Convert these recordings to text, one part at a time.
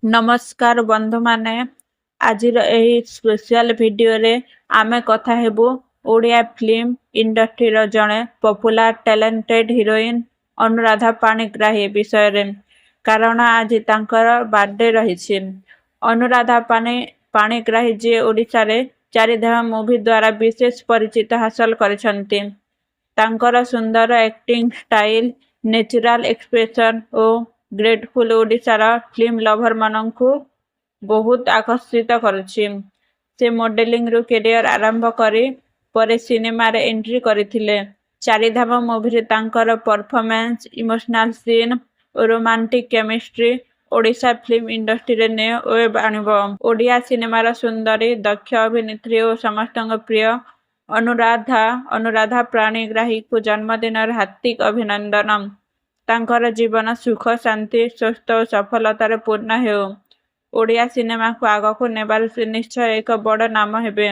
नमस्कार बंधु माने आजिर एही स्पेशल वीडियो रे आमे कथा हेबु ओडिया फिल्म इंडस्ट्री रो जणे popular talented heroine Anuradha Panigrahi विषय रे कारण आज तांकर बर्थडे रहिछि। अनुराधा पाणिग्राही जे ओडिशा रे चारिधाम मूवी द्वारा विशेष परिचित हासिल करिसंती। तांकर सुंदर एक्टिंग स्टाइल नेचुरल एक्सप्रेशन और ग्रेटफुल ओडिशार फिल्म लभर मानकु बहुत आकर्षित करुछि। से मॉडलिंग रु कैरियर आरंभ करी परे सिनेमा रे एंट्री करथिले। चारिधाम मूवी रे तांकर परफॉर्मेंस इमोशनल सीन और romantic chemistry Odisha film industry रे ने वेब आनिबो। ओडिया सिनेमार सुंदरी दक्ष अभिनेत्री और समस्तଙ୍କ प्रिय अनुराधा पाणिग्राही को जन्मदिन हार्दिक अभिनंदन। तांकर जीवन सुख शांति स्वस्थ और सफलतार पूर्ण हेउ। ओडिया सिनेमा को आगकु नेबार से निश्चय एक बड़ नाम हेबे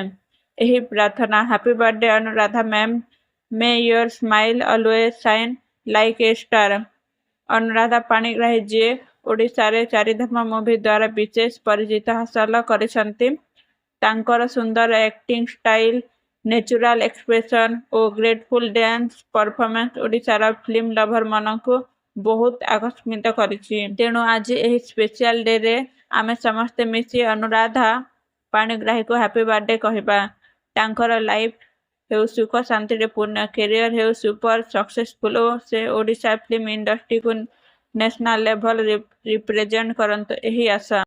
एही प्रार्थना। Happy birthday Anuradha ma'am, may your smile always shine like a star. Anuradha Panigrahi जे ओडिशा रे चारिधाम मूवी द्वारा विशेष परिचित हासिल करिसंती। तांकर सुंदर एक्टिंग स्टाइल नेचुरल एक्सप्रेशन और ग्रेटफुल डांस परफॉर्मेंस ओडिशार फिल्म लभर मानकु बहुत आकर्षित करिछि। तेणु आज एही स्पेशल डे रे आमे समस्ते मिसी अनुराधा पाणिग्राही को हैप्पी बर्थडे कहबा। तांकर लाइफ हेउ सुख शांति रे पूर्ण, कैरियर हेउ सुपर सक्सेसफुल और से ओडिशा फिल्म इंडस्ट्री को नेशनल लेवल रिप्रेजेंट करंत एही आशा।